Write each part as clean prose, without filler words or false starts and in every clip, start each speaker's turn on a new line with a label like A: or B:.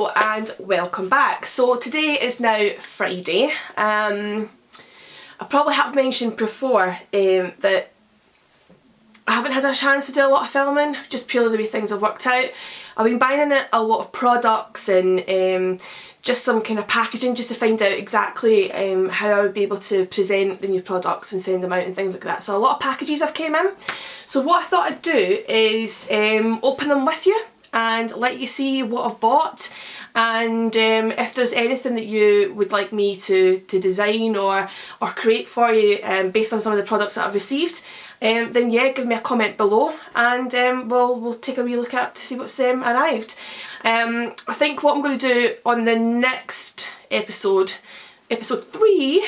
A: Hello and welcome back. So today is now Friday. I probably have mentioned before that I haven't had a chance to do a lot of filming, just purely the way things have worked out. I've been buying in a lot of products and just some kind of packaging just to find out exactly how I would be able to present the new products and send them out and things like that. So a lot of packages have came in. So what I thought I'd do is open them with you and let you see what I've bought, and if there's anything that you would like me to design or create for you based on some of the products that I've received, then yeah, give me a comment below and we'll take a wee look at to see what's arrived. I think what I'm going to do on the next episode, episode 3,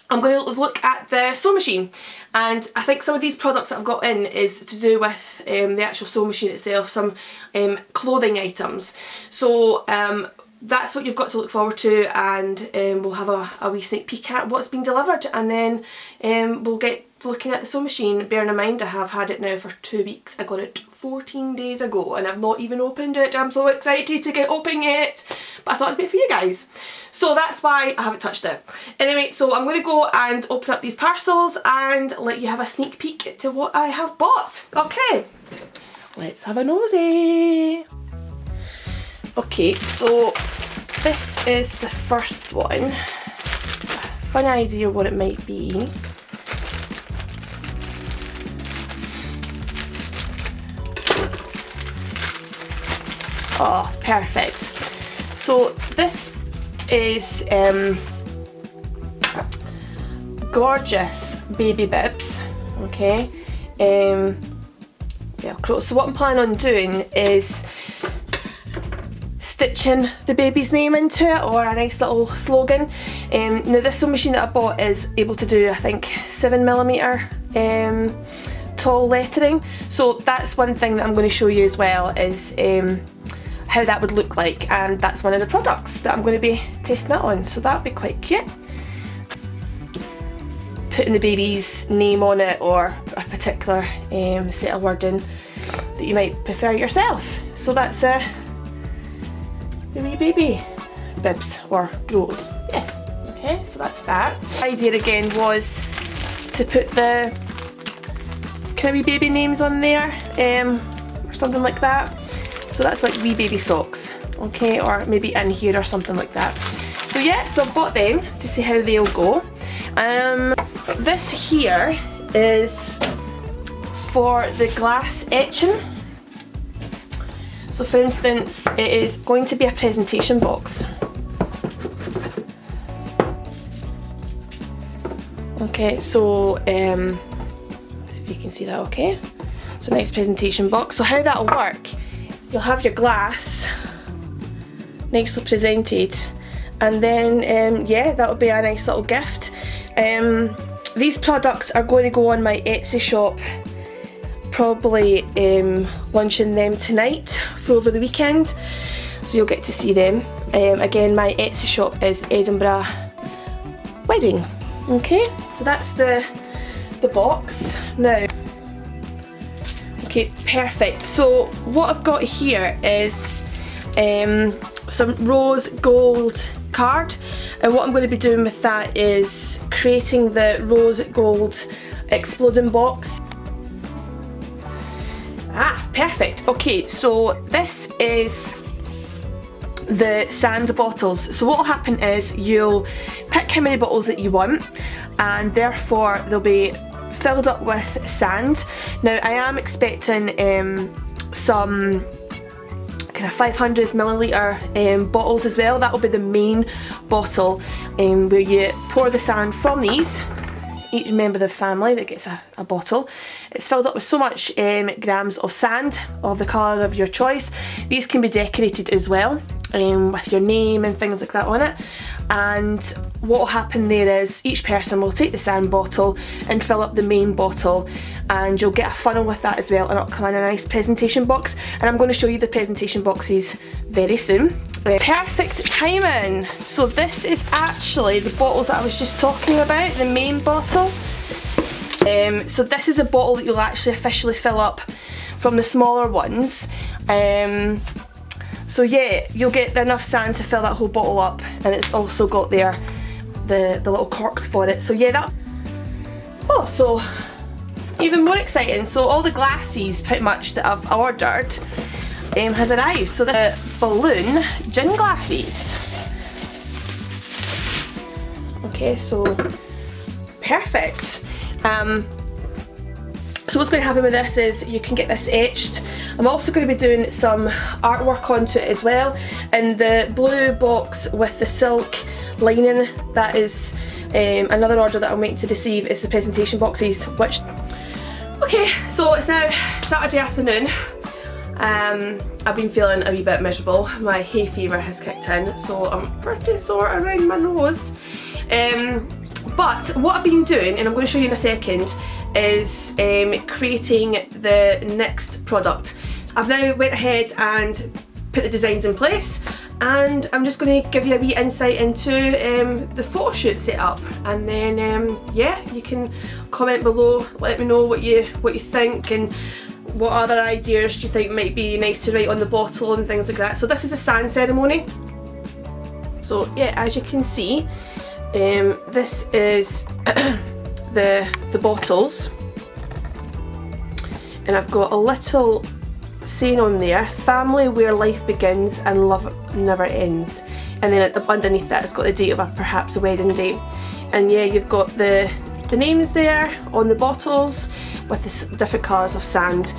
A: I'm going to look at the sewing machine, and I think some of these products that I've got in is to do with the actual sewing machine itself, some clothing items. So that's what you've got to look forward to, and we'll have a wee sneak peek at what's been delivered, and then we'll get looking at the sewing machine. Bearing in mind I have had it now for 2 weeks. I got it 14 days ago and I've not even opened it. I'm so excited to get opening it, but I thought it'd be for you guys, so that's why I haven't touched it. Anyway, so I'm going to go and open up these parcels and let you have a sneak peek to what I have bought. Okay, let's have a nosy. Okay, so this is the first one. Funny idea what it might be. Oh, perfect. So this is gorgeous baby bibs, okay, Velcro. So what I'm planning on doing is stitching the baby's name into it, or a nice little slogan. Now this sewing machine that I bought is able to do, I think, 7mm tall lettering, so that's one thing that I'm going to show you as well, is how that would look like, and that's one of the products that I'm going to be testing that on, so that would be quite cute. Putting the baby's name on it, or a particular set of wording that you might prefer yourself. So that's the wee baby bibs or grows. Yes, okay, so that's that. The idea again was to put the kind of wee baby names on there, or something like that. So that's like wee baby socks, okay, or maybe in here or something like that. So yeah, so I've bought them to see how they'll go. This here is for the glass etching. So for instance, it is going to be a presentation box. Okay, so see if you can see that okay. So nice presentation box. So how that'll work, you'll have your glass nicely presented, and then yeah, that'll be a nice little gift. These products are going to go on my Etsy shop, probably launching them tonight for over the weekend, so you'll get to see them. Again, my Etsy shop is Edinburgh Wedding. Okay, so that's the box now. Okay, perfect. So what I've got here is some rose gold card, and what I'm going to be doing with that is creating the rose gold exploding box. Ah, perfect. Okay, so this is the sand bottles. So what will happen is you'll pick how many bottles that you want, and therefore they'll be filled up with sand. Now I am expecting some kind of 500ml bottles as well. That will be the main bottle where you pour the sand from these. Each member of the family that gets a bottle. It's filled up with so much grams of sand of the colour of your choice. These can be decorated as well with your name and things like that on it. And what will happen there is each person will take the sand bottle and fill up the main bottle, and you'll get a funnel with that as well, and it'll come in a nice presentation box. And I'm going to show you the presentation boxes very soon. Perfect timing. So this is actually the bottles that I was just talking about, the main bottle. So this is a bottle that you'll actually officially fill up from the smaller ones. So yeah, you'll get enough sand to fill that whole bottle up, and it's also got there the little corks for it. So yeah, that. Oh, so even more exciting. So all the glasses pretty much that I've ordered has arrived. So the balloon gin glasses. Okay, so perfect. So what's going to happen with this is you can get this etched. I'm also going to be doing some artwork onto it as well. And the blue box with the silk lining, that is another order that I'll make to receive, is the presentation boxes, which... Okay, so it's now Saturday afternoon. I've been feeling a wee bit miserable. My hay fever has kicked in, so I'm pretty sore around my nose. But what I've been doing, and I'm going to show you in a second, is creating the next product. I've now went ahead and put the designs in place, and I'm just going to give you a wee insight into the photo shoot setup, and then yeah, you can comment below, let me know what you think, and what other ideas do you think might be nice to write on the bottle and things like that. So this is a sand ceremony. So yeah, as you can see, this is the bottles, and I've got a little saying on there, family where life begins and love never ends, and then underneath that it's got the date of perhaps a wedding date. And yeah, you've got the names there on the bottles with the different colours of sand.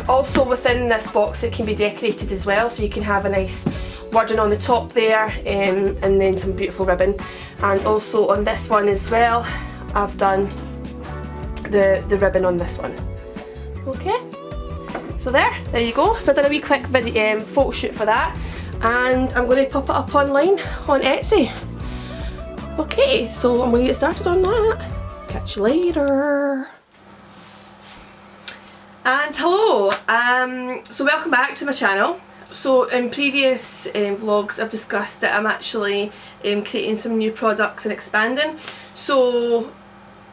A: Also within this box it can be decorated as well, so you can have a nice wording on the top there, and then some beautiful ribbon. And also on this one as well, I've done the ribbon on this one. Okay, so there you go. So I've done a wee quick video, photo shoot for that, and I'm going to pop it up online on Etsy. Okay, so I'm going to get started on that. Catch you later. And hello, so welcome back to my channel. So in previous vlogs I've discussed that I'm actually creating some new products and expanding. So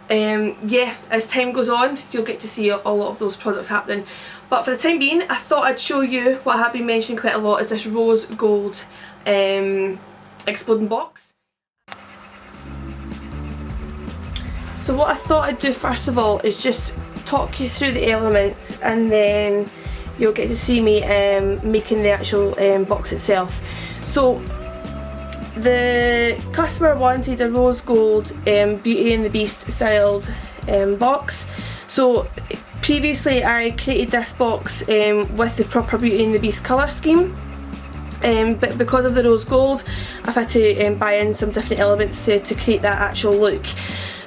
A: yeah, as time goes on you'll get to see a lot of those products happening. But for the time being, I thought I'd show you what I have been mentioning quite a lot, is this rose gold exploding box. So what I thought I'd do first of all is just talk you through the elements, and then you'll get to see me making the actual box itself. So the customer wanted a rose gold Beauty and the Beast styled box. So previously I created this box with the proper Beauty and the Beast colour scheme, but because of the rose gold I've had to buy in some different elements to create that actual look.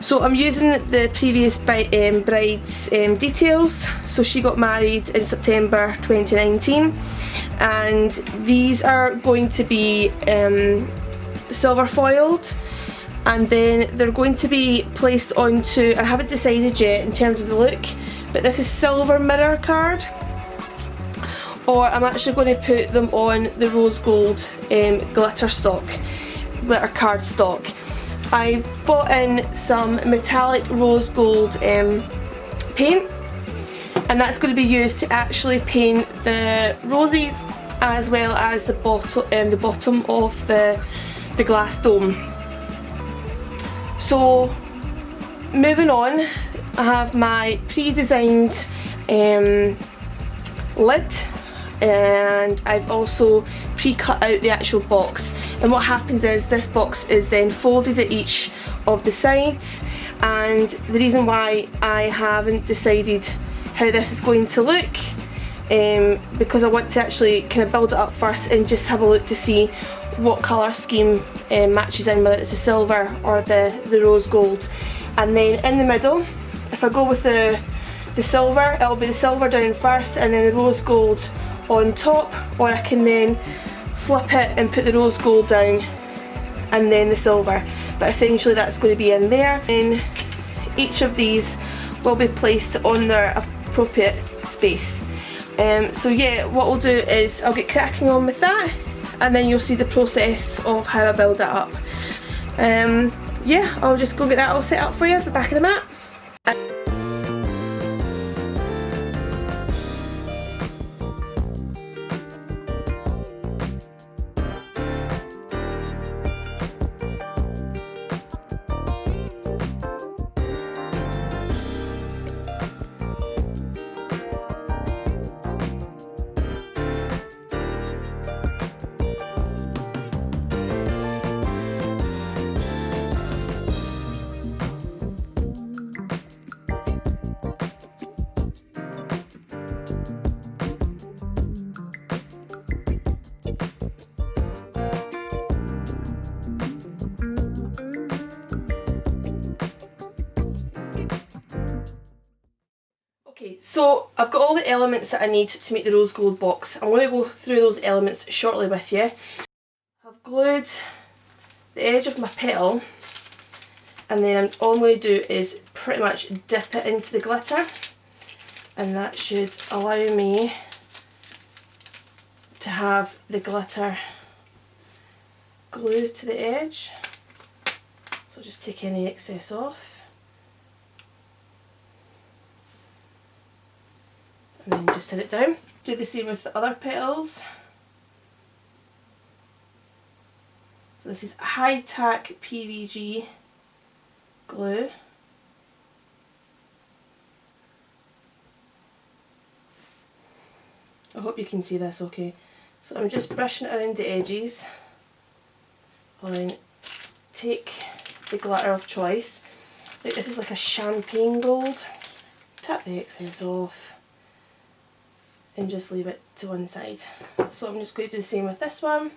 A: So I'm using the previous bride's details. So she got married in September 2019, and these are going to be silver foiled, and then they're going to be placed onto, I haven't decided yet in terms of the look, but this is silver mirror card, or I'm actually going to put them on the rose gold glitter card stock. I bought in some metallic rose gold paint, and that's going to be used to actually paint the roses as well as the bottom of the glass dome. So moving on, I have my pre-designed lid, and I've also pre-cut out the actual box. And what happens is this box is then folded at each of the sides, and the reason why I haven't decided how this is going to look, because I want to actually kind of build it up first and just have a look to see what colour scheme matches in, whether it's the silver or the rose gold. And then in the middle, if I go with the silver, it'll be the silver down first and then the rose gold on top, or I can then flip it and put the rose gold down and then the silver, but essentially that's going to be in there. And each of these will be placed on their appropriate space. So yeah, what we'll do is I'll get cracking on with that, and then you'll see the process of how I build that up. Yeah, I'll just go get that all set up for you at the back of the mat. Okay, so I've got all the elements that I need to make the rose gold box. I'm going to go through those elements shortly with you. I've glued the edge of my petal, and then all I'm going to do is pretty much dip it into the glitter, and that should allow me to have the glitter glued to the edge. So just take any excess off. And then just set it down. Do the same with the other petals. So this is high tack PVG glue. I hope you can see this okay. So I'm just brushing it around the edges. I'll then take the glitter of choice. Like this is like a champagne gold. Tap the excess off and just leave it to one side. So I'm just going to do the same with this one.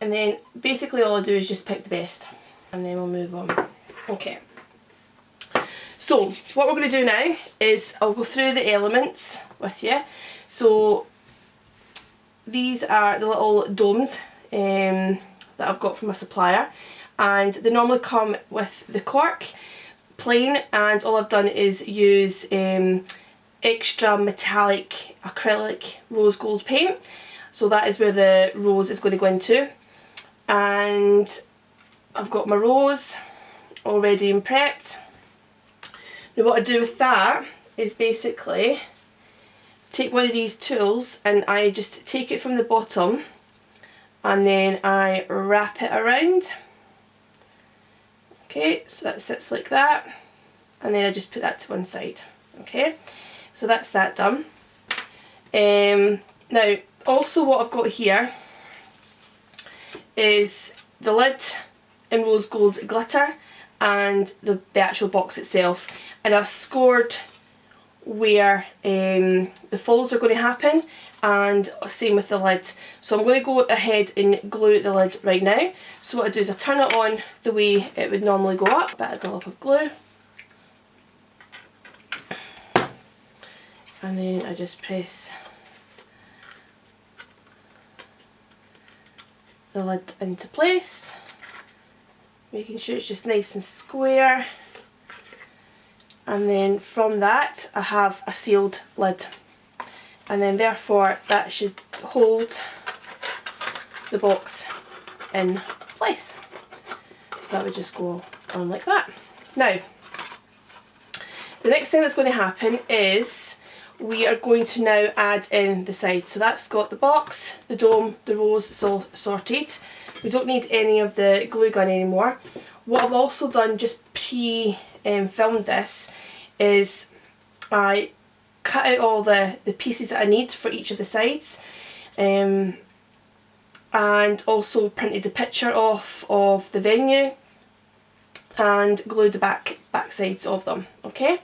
A: And then basically all I do is just pick the best. And then we'll move on. Okay. So what we're going to do now is I'll go through the elements with you. So these are the little domes that I've got from a supplier, and they normally come with the cork plain, and all I've done is use extra metallic acrylic rose gold paint. So that is where the rose is going to go into, and I've got my rose all ready and prepped. Now what I do with that is basically take one of these tools and I just take it from the bottom and then I wrap it around. Okay, so that sits like that, and then I just put that to one side. Okay, so that's that done. Now also what I've got here is the lid in rose gold glitter and the actual box itself, and I've scored where the folds are going to happen, and same with the lid. So I'm going to go ahead and glue the lid right now. So what I do is I turn it on the way it would normally go up, a bit of dollop of glue, and then I just press the lid into place, making sure it's just nice and square. And then from that I have a sealed lid, and then therefore that should hold the box in place. That would just go on like that. Now the next thing that's going to happen is we are going to now add in the sides. So that's got the box, the dome, the rose, it's all sorted. We don't need any of the glue gun anymore. What I've also done, just filmed this, is I cut out all the pieces that I need for each of the sides, and also printed a picture off of the venue and glued the back sides of them. Okay,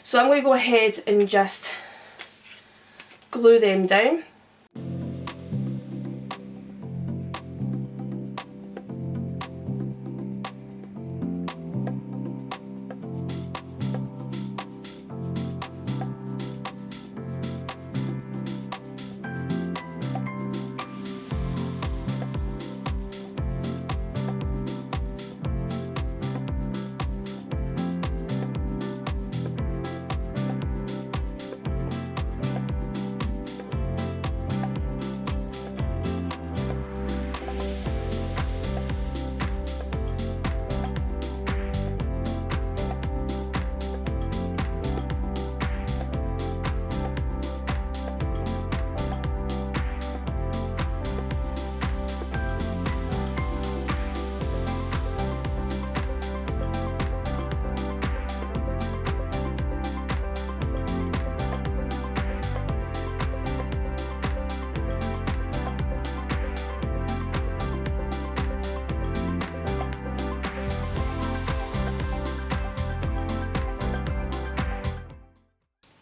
A: so I'm going to go ahead and just glue them down.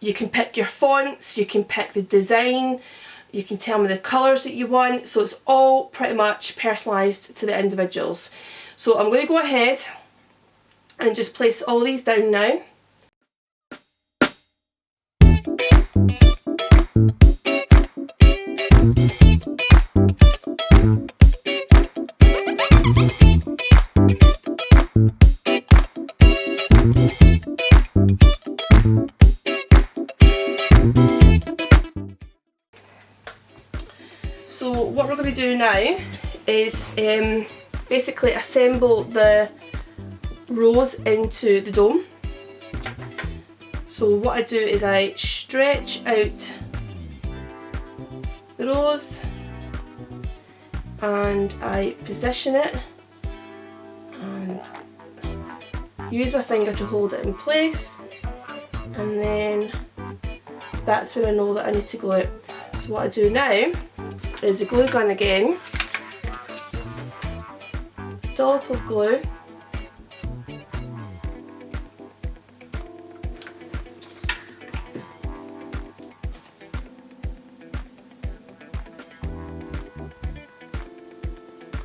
A: You can pick your fonts, you can pick the design, you can tell me the colours that you want, so it's all pretty much personalised to the individuals. So I'm going to go ahead and just place all these down now. So what we're going to do now is basically assemble the rows into the dome. So what I do is I stretch out the rows and I position it and use my finger to hold it in place, and then that's when I know that I need to glue it. So what I do now is the glue gun again, dollop of glue,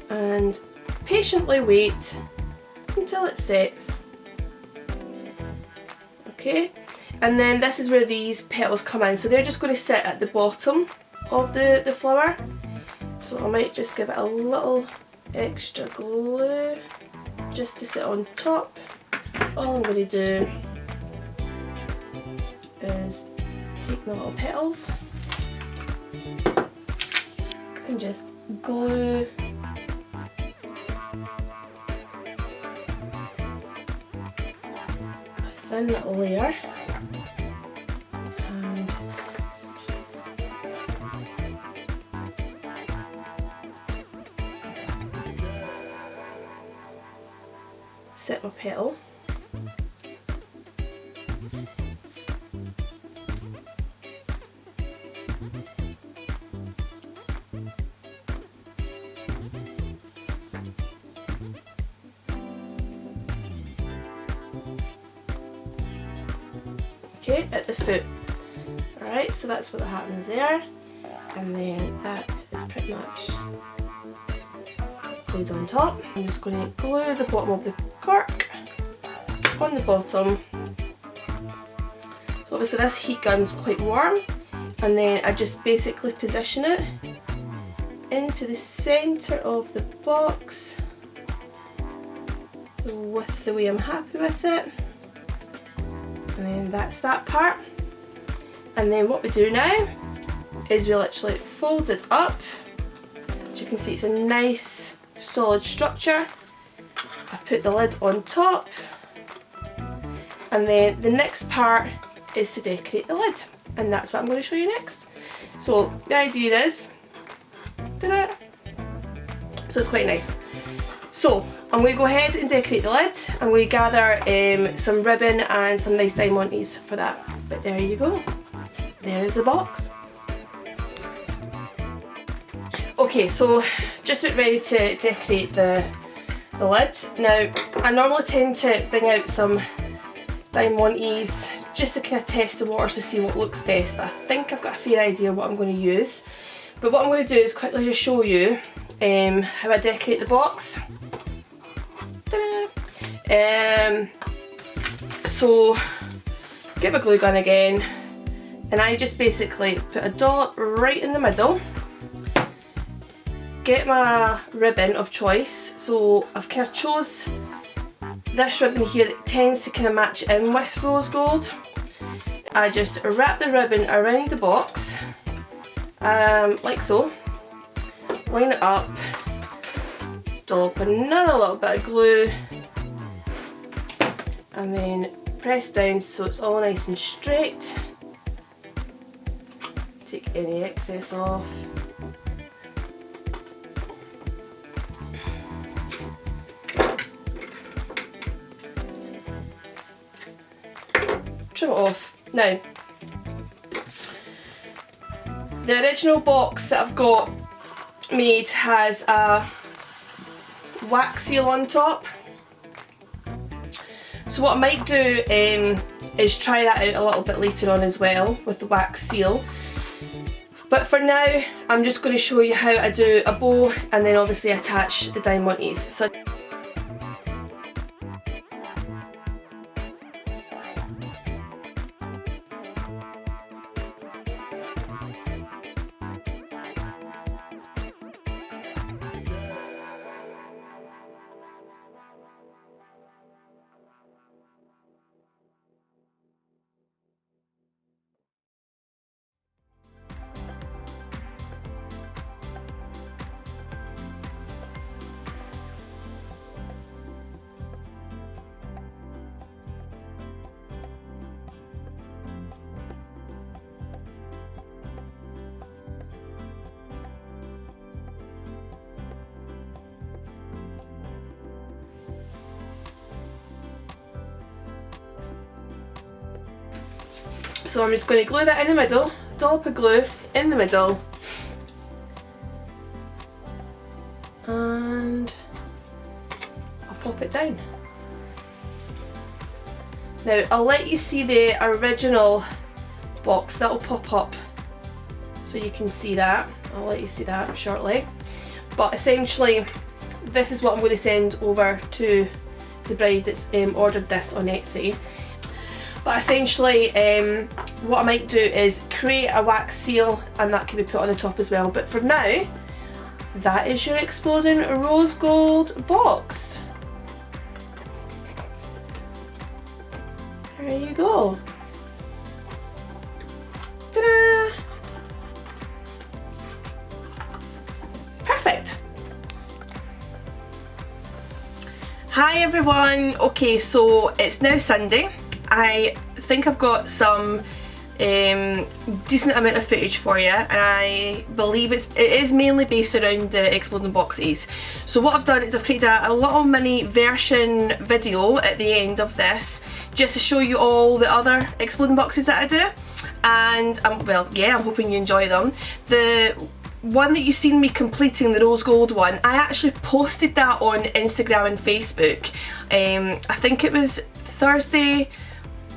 A: and patiently wait until it sets. Okay, and then this is where these petals come in, so they're just going to sit at the bottom of the flower. So I might just give it a little extra glue just to sit on top. All I'm going to do is take my little petals and just glue a thin little layer, and set my petal. Okay, at the foot. Alright, so that's what happens there, and then that is pretty much glued on top. I'm just going to glue the bottom of the cork on the bottom. So obviously this heat gun's quite warm, and then I just basically position it into the centre of the box with the way I'm happy with it. And then that's that part. And then what we do now is we literally fold it up. As you can see, it's a nice solid structure. I put the lid on top, and then the next part is to decorate the lid, and that's what I'm going to show you next. So the idea is, ta-da! So it's quite nice. So I'm going to go ahead and decorate the lid. I'm going to gather some ribbon and some nice diamantes for that. But there you go. There is the box. Okay, so just about ready to decorate the lid. Now, I normally tend to bring out some diamantes just to kind of test the waters to see what looks best, but I think I've got a fair idea what I'm going to use. But what I'm going to do is quickly just show you how I decorate the box. So get my glue gun again, and I just basically put a dollop right in the middle, get my ribbon of choice. So I've kind of chose this ribbon here that tends to kind of match in with rose gold. I just wrap the ribbon around the box like so, line it up, dollop another little bit of glue, and then press down so it's all nice and straight. Take any excess off. Trim it off. Now, the original box that I've got made has a wax seal on top. So what I might do is try that out a little bit later on as well with the wax seal. But for now, I'm just going to show you how I do a bow and then obviously attach the diamantes. So So I'm just going to glue that in the middle, dollop of glue in the middle, and I'll pop it down. Now I'll let you see the original box, that'll pop up so you can see that. I'll let you see that shortly. But essentially this is what I'm going to send over to the bride that's ordered this on Etsy. But essentially what I might do is create a wax seal, and that can be put on the top as well. But for now, that is your exploding rose gold box. There you go. Ta-da! Perfect. Hi everyone. Okay, so it's now Sunday. I think I've got some decent amount of footage for you, and I believe it is mainly based around the exploding boxes. So what I've done is I've created a little mini version video at the end of this, just to show you all the other exploding boxes that I do, and well, yeah, I'm hoping you enjoy them. The one that you've seen me completing, the rose gold one, I actually posted that on Instagram and Facebook. I think it was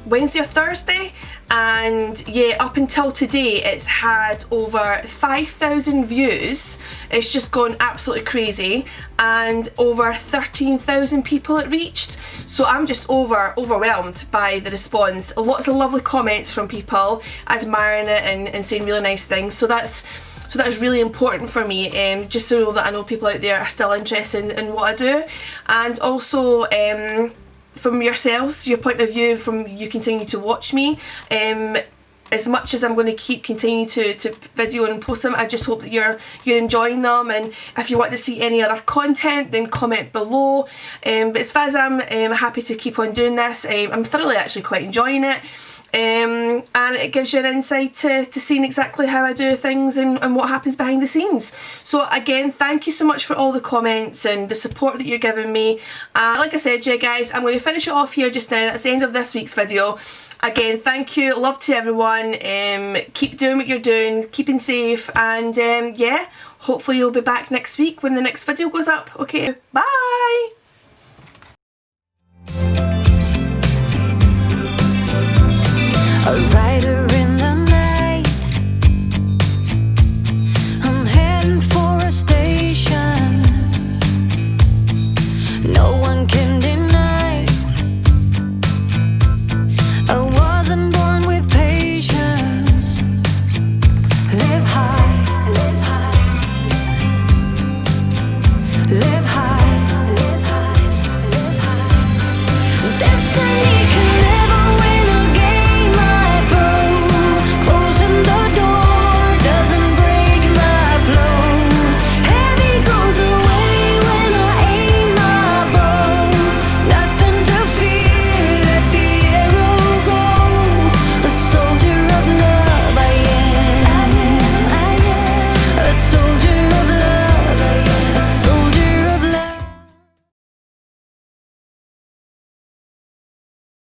A: Wednesday or Thursday, and yeah, up until today it's had over 5,000 views. It's just gone absolutely crazy, and over 13,000 people it reached. So I'm just overwhelmed by the response. Lots of lovely comments from people admiring it and saying really nice things. So that's really important for me, just so that I know people out there are still interested in what I do. And also from yourselves, your point of view, from you continue to watch me, as much as I'm going to continue to video and post them, I just hope that you're enjoying them. And if you want to see any other content, then comment below. But as far as I'm happy to keep on doing this, I'm thoroughly actually quite enjoying it. And it gives you an insight to seeing exactly how I do things and what happens behind the scenes. So again, thank you so much for all the comments and the support that you're giving me. Like I said, yeah guys, I'm going to finish it off here just now. That's the end of this week's video. Again, thank you, love to everyone. Keep doing what you're doing, keeping safe, and yeah, hopefully you'll be back next week when the next video goes up. Okay, bye!
B: Alright.